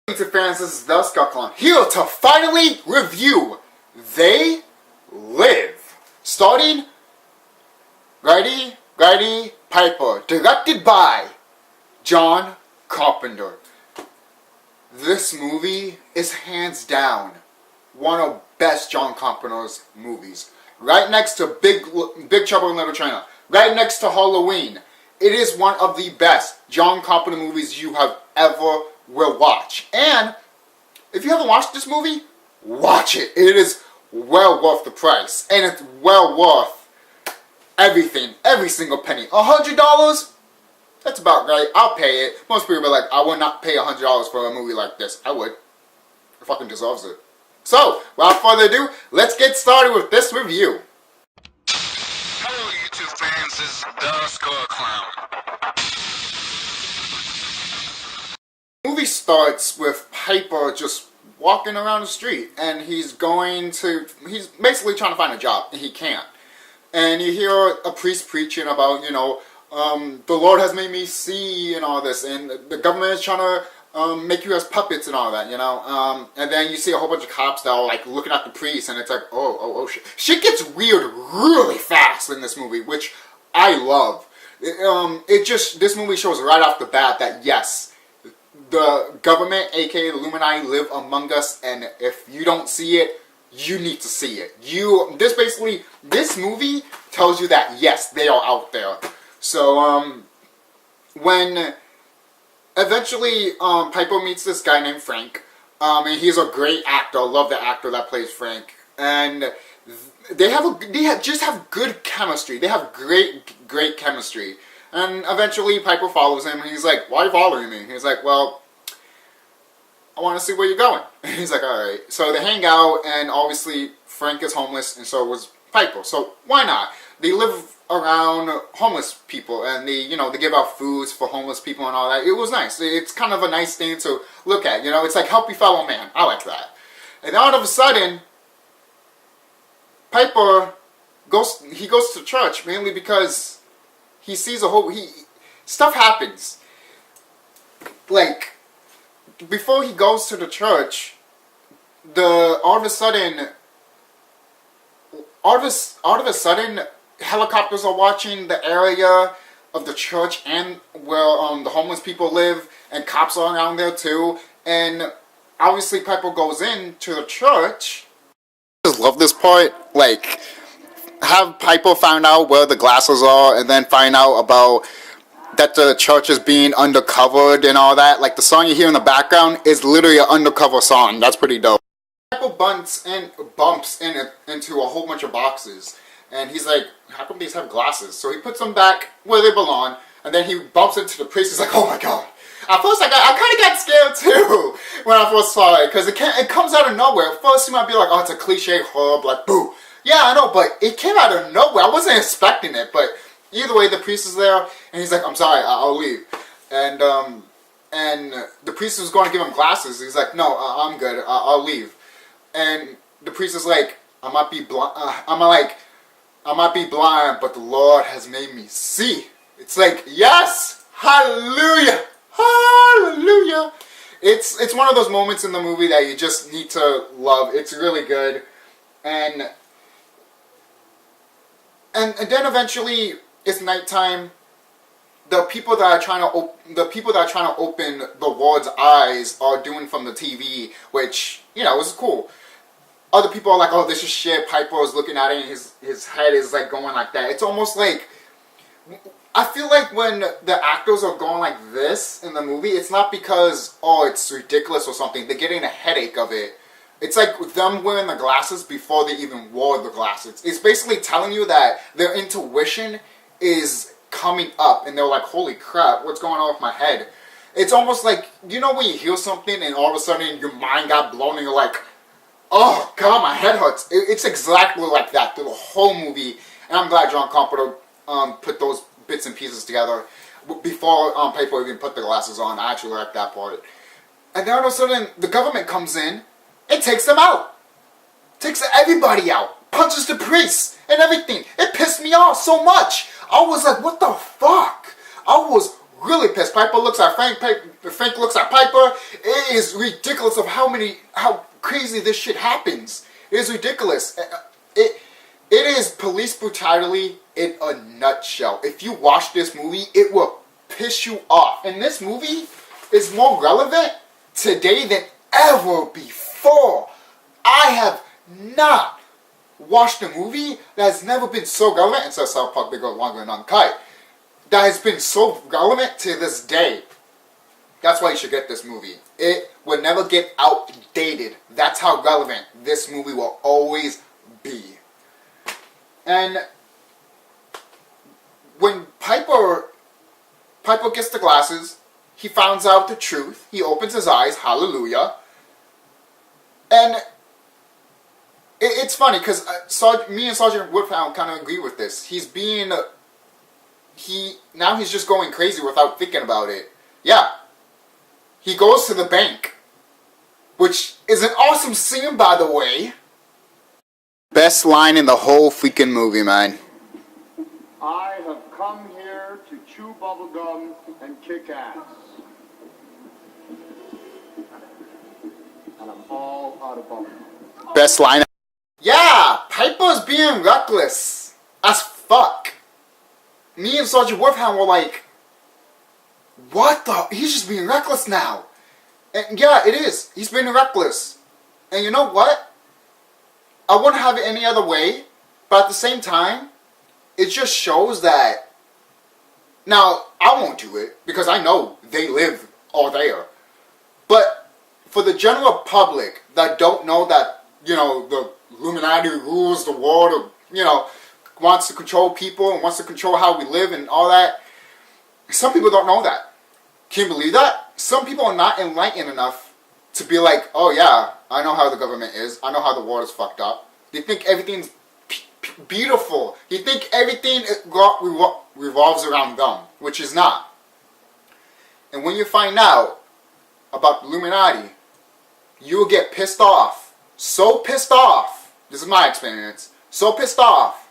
Fans, this is TheSkullKlown here to finally review They Live, starting Grady Piper, directed by John Carpenter. This movie is hands down one of the best John Carpenter's movies. Right next to Big Trouble in Little China, right next to Halloween. It is one of the best John Carpenter movies you have ever will watch. And if you haven't watched this movie, watch it. It is well worth the price. And it's well worth everything. Every single penny. $100? That's about right. I'll pay it. Most people are like, I would not pay $100 for a movie like this. I would. It fucking deserves it. So, without further ado, let's get started with this review. Hello YouTube fans, this is TheSkullKlown. The movie starts with Piper just walking around the street, and he's basically trying to find a job, and he can't. And you hear a priest preaching about, the Lord has made me see and all this, and the government is trying to make you as puppets and all that, and then you see a whole bunch of cops that are like looking at the priest, and it's like, oh shit. Shit gets weird really fast in this movie, which I love. This movie shows right off the bat that yes, the government, aka the Illuminati, live among us, and if you don't see it, you need to see it. This movie tells you that yes, they are out there. So when eventually Piper meets this guy named Frank, and he's a great actor. I love the actor that plays Frank, and they just have good chemistry. They have great chemistry. And eventually Piper follows him, and he's like, why are you following me? He's like, well, I want to see where you're going. And he's like, alright. So they hang out, and obviously Frank is homeless, and so was Piper. So why not? They live around homeless people, and they give out foods for homeless people and all that. It was nice. It's kind of a nice thing to look at, It's like, help your fellow man. I like that. And all of a sudden, Piper goes to church, mainly because he sees stuff happens. Like, before he goes to the church, all of a sudden, helicopters are watching the area of the church and where the homeless people live, and cops are around there too. And obviously Piper goes into the church. I just love this part. Like, have Piper find out where the glasses are, and then find out about that the church is being undercovered and all that. Like, the song you hear in the background is literally an undercover song. That's pretty dope. Piper bumps into a whole bunch of boxes, and he's like, how come these have glasses? So he puts them back where they belong, and then he bumps into the priest. He's like, oh my god. At first I kind of got scared too when I first saw it, because it comes out of nowhere. At first you might be like, oh, it's a cliche horror, like, boo. Yeah, I know, but it came out of nowhere. I wasn't expecting it, but either way, the priest is there, and he's like, I'm sorry, I'll leave. And the priest was going to give him glasses. He's like, no, I'm good, I'll leave. And the priest is like, I might be blind, but the Lord has made me see. It's like, yes, hallelujah, hallelujah. It's one of those moments in the movie that you just need to love. It's really good. And then eventually it's nighttime. The people that are trying to open the Lord's eyes are doing from the TV, which is cool. Other people are like, oh, this is shit. Piper is looking at it, and his head is like going like that. It's almost like, I feel like when the actors are going like this in the movie, it's not because, oh, it's ridiculous or something. They're getting a headache of it. It's like them wearing the glasses before they even wore the glasses. It's basically telling you that their intuition is coming up, and they're like, holy crap, what's going on with my head? It's almost like, when you hear something and all of a sudden your mind got blown and you're like, oh god, my head hurts. It's exactly like that through the whole movie, and I'm glad John Carpenter put those bits and pieces together before Piper even put the glasses on. I actually like that part. And then all of a sudden, the government comes in. It takes them out. Takes everybody out. Punches the priests and everything. It pissed me off so much. I was like, what the fuck? I was really pissed. Piper looks at Frank. Frank looks at Piper. It is ridiculous of how crazy this shit happens. It is ridiculous. It is police brutality in a nutshell. If you watch this movie, it will piss you off. And this movie is more relevant today than ever before. I have not watched a movie that has never been so relevant, and so South Park, they go longer and uncut, that has been so relevant to this day. That's why you should get this movie. It will never get outdated. That's how relevant this movie will always be. And when Piper gets the glasses, he finds out the truth. He opens his eyes, hallelujah. And it's funny because me and Sergeant Woodhound kind of agree with this. Now he's just going crazy without thinking about it. Yeah. He goes to the bank, which is an awesome scene, by the way. Best line in the whole freaking movie, man. I have come here to chew bubblegum and kick ass. And I'm all out of bubblegum. Best line. Yeah, Piper's being reckless as fuck. Me and Sergeant Wolfhound were like, what the? He's just being reckless now. And yeah, it is. He's being reckless. And you know what? I wouldn't have it any other way. But at the same time, it just shows that... Now, I won't do it because I know they live all there. But for the general public that don't know that, you know, the Illuminati rules the world, or, you know, wants to control people and wants to control how we live and all that. Some people don't know that. Can you believe that? Some people are not enlightened enough to be like, oh yeah, I know how the government is. I know how the world is fucked up. They think everything's beautiful. They think everything revolves around them, which is not. And when you find out about the Illuminati, you will get pissed off. So pissed off. This is my experience. So pissed off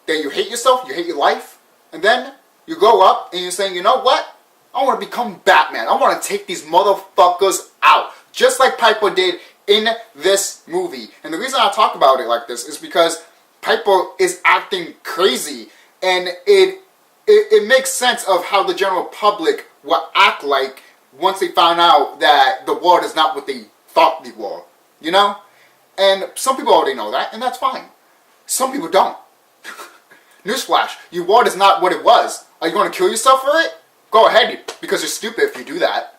that you hate yourself, you hate your life, and then you grow up and you're saying, you know what? I want to become Batman. I want to take these motherfuckers out. Just like Piper did in this movie. And the reason I talk about it like this is because Piper is acting crazy. And it makes sense of how the general public will act like once they find out that the world is not what they thought they were. You know? And some people already know that, and that's fine. Some people don't. Newsflash, your world is not what it was. Are you going to kill yourself for it? Go ahead, because you're stupid if you do that.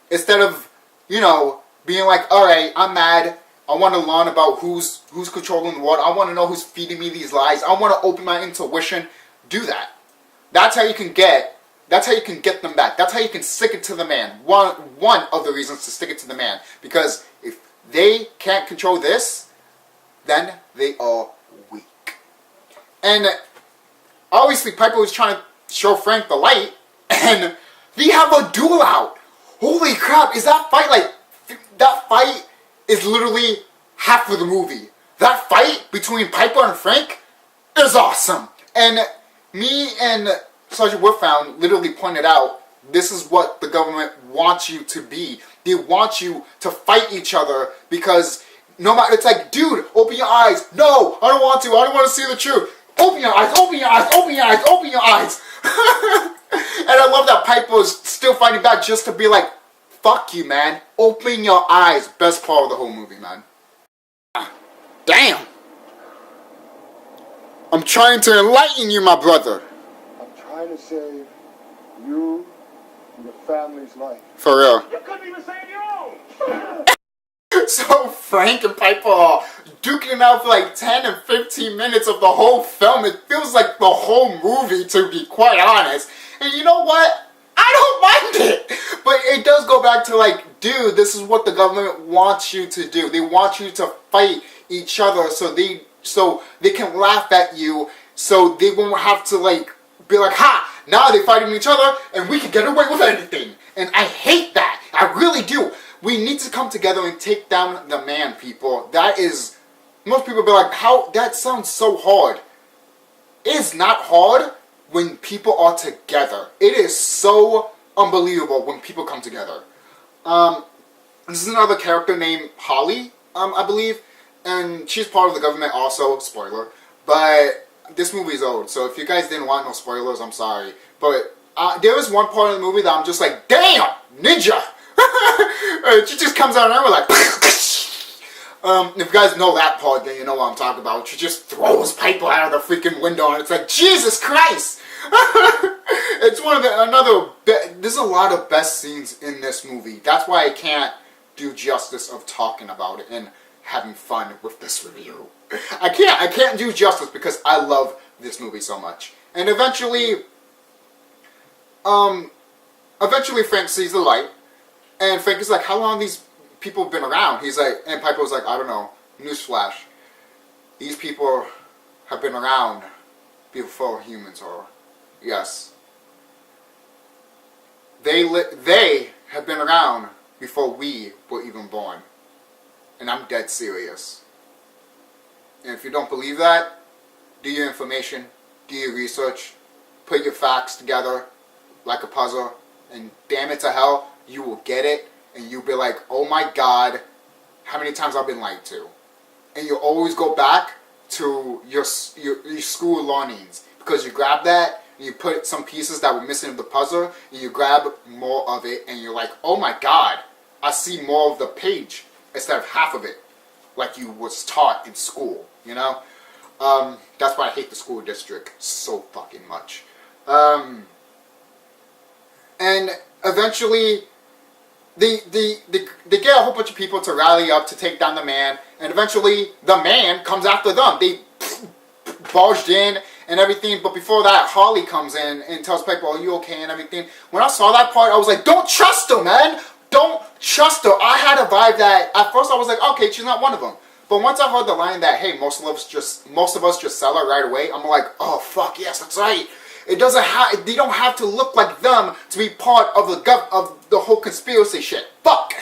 Instead of, you know, being like, alright, I'm mad. I want to learn about who's controlling the world. I want to know who's feeding me these lies. I want to open my intuition. Do that. That's how you can get them back. That's how you can stick it to the man. One of the reasons to stick it to the man. Because if they can't control this, then they are weak. And obviously Piper was trying to show Frank the light, and they have a duel out. Holy crap, is that fight like... That fight is literally half of the movie. That fight between Piper and Frank is awesome. And me and Sergeant Woodhound literally pointed out, this is what the government wants you to be. They want you to fight each other because no matter... It's like, dude, open your eyes. No, I don't want to. I don't want to see the truth. Open your eyes, open your eyes, open your eyes, open your eyes. And I love that Piper's still fighting back just to be like, fuck you, man. Open your eyes. Best part of the whole movie, man. Damn. I'm trying to enlighten you, my brother. I'm trying to save you and your family's life. For real. You couldn't even save your own. So Frank and Piper are duking it out for like 10 and 15 minutes of the whole film. It feels like the whole movie, to be quite honest. And you know what? I don't mind it. But it does go back to like, dude, this is what the government wants you to do. They want you to fight each other so they can laugh at you, so they won't have to like be like, ha, now they're fighting each other and we can get away with anything. And I hate that. I really do. We need to come together and take down the man, people. That is... Most people be like, how... That sounds so hard. It's not hard. when people are together. It is so unbelievable when people come together. This is another character named Holly, I believe, and she's part of the government also, spoiler, but this movie is old, so if you guys didn't want no spoilers, I'm sorry, but there was one part of the movie that I'm just like, damn, ninja! She just comes out and we're like, if you guys know that part, then you know what I'm talking about. She just throws Piper out of the freaking window, and it's like, Jesus Christ! It's one of there's a lot of best scenes in this movie. That's why I can't do justice of talking about it and having fun with this review. I can't do justice because I love this movie so much. And eventually Frank sees the light, and Frank is like, how long these people have been around? He's like, and Piper was like, I don't know. Newsflash. These people have been around before humans are. Yes. They have been around before we were even born. And I'm dead serious. And if you don't believe that, do your information, do your research, put your facts together like a puzzle, and damn it to hell, you will get it, and you'll be like, oh my God, how many times I've been lied to. And you'll always go back to your school learnings, because you grab that, and you put some pieces that were missing of the puzzle, and you grab more of it, and you're like, oh my God, I see more of the page instead of half of it, like you was taught in school, you know? That's why I hate the school district so fucking much. And eventually, they get a whole bunch of people to rally up to take down the man, and eventually the man comes after them. They barged in and everything, but before that, Holly comes in and tells Piper, are you okay and everything. When I saw that part, I was like, don't trust her, man! Don't trust her! I had a vibe that, at first I was like, okay, she's not one of them. But once I heard the line that, hey, most of us just sell her right away, I'm like, oh, fuck, yes, that's right. They don't have to look like them to be part of the whole conspiracy shit. Fuck!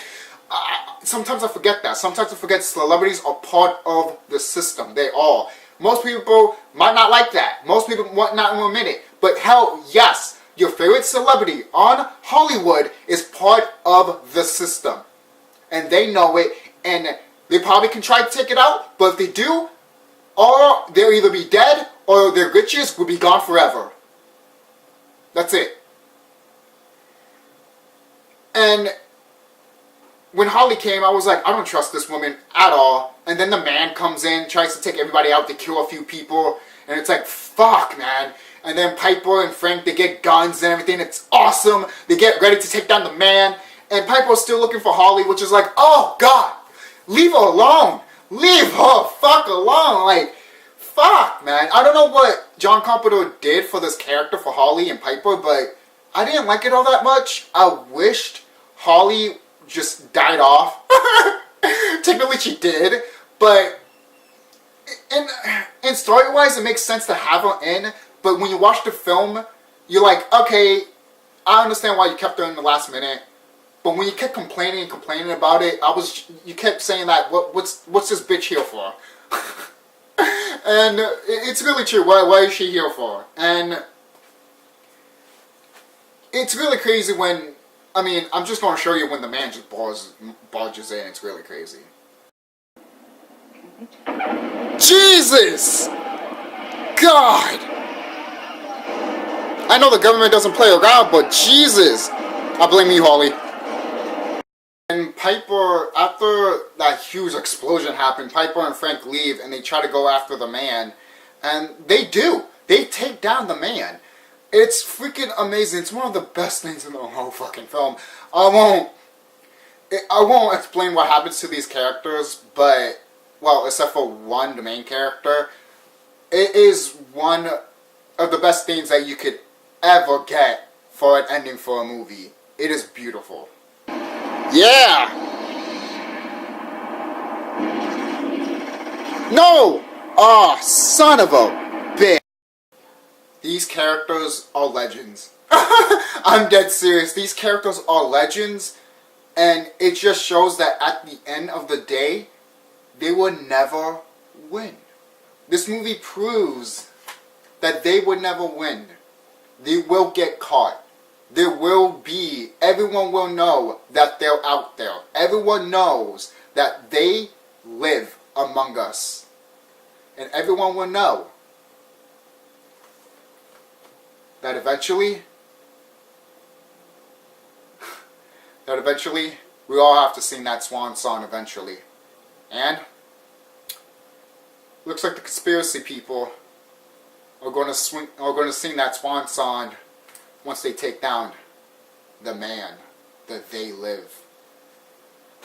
Sometimes I forget that. Sometimes I forget celebrities are part of the system. They are. Most people might not like that. Most people might not admit it. But hell, yes, your favorite celebrity on Hollywood is part of the system. And they know it, and they probably can try to take it out, but if they do, or they'll either be dead, or their riches will be gone forever. That's it. And when Holly came, I was like, I don't trust this woman at all. And then the man comes in, tries to take everybody out, to kill a few people, and it's like, fuck, man. And then Piper and Frank, they get guns and everything. It's awesome. They get ready to take down the man, and Piper's still looking for Holly, which is like, oh, God. Leave her alone. Leave her fuck alone. Like, fuck, man. I don't know what John Carpenter did for this character for Holly and Piper, but I didn't like it all that much. I wished Holly just died off. Technically she did, but and story-wise it makes sense to have her in, but when you watch the film, you're like, okay, I understand why you kept her in the last minute. But when you kept complaining about it, you kept saying that, what's this bitch here for? And it's really true. Why is she here for? And it's really crazy when, I mean, I'm just going to show you when the man just barges in. It's really crazy. Jesus! God! I know the government doesn't play around, but Jesus! I blame you, Holly. And Piper, after that huge explosion happened, Piper and Frank leave and they try to go after the man. And they do. They take down the man. It's freaking amazing. It's one of the best things in the whole fucking film. I won't explain what happens to these characters, but, well, except for one, the main character, it is one of the best things that you could ever get for an ending for a movie. It is beautiful. Yeah! No! Oh, son of a bitch. These characters are legends. I'm dead serious. These characters are legends, and it just shows that at the end of the day, they would never win. This movie proves that they would never win. they will get caught. There will be, everyone will know that they're out there. Everyone knows that they live among us. And everyone will know that eventually we all have to sing that swan song eventually. And looks like the conspiracy people are going to sing that swan song once they take down the man that they live.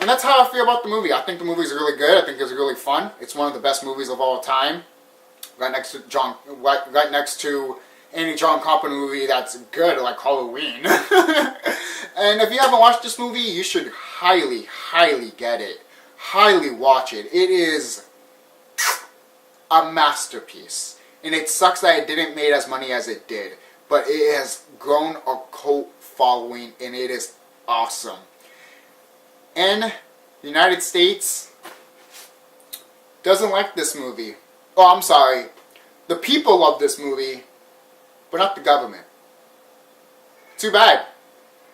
And that's how I feel about the movie. I think the movie is really good. I think it's really fun. It's one of the best movies of all time. Right next to any John Carpenter movie that's good, like Halloween. And if you haven't watched this movie, you should highly, highly get it. Highly watch it. It is a masterpiece. And it sucks that it didn't make as money as it did. But it has grown a cult following, and it is awesome. And the United States doesn't like this movie. Oh, I'm sorry. The people love this movie, but not the government. Too bad.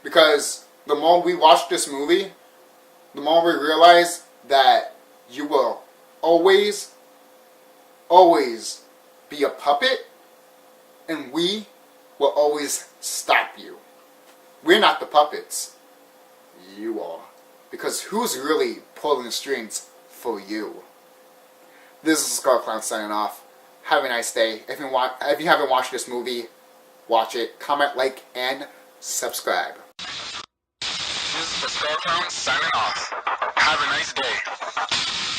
Because the more we watch this movie, the more we realize that you will always, always be a puppet, and we will always stop you. We're not the puppets. You are. Because who's really pulling the strings for you? This is TheSkullKlown signing off. Have a nice day. If you haven't watched this movie, watch it. Comment, like, and subscribe. This is TheSkullKlown signing off. Have a nice day.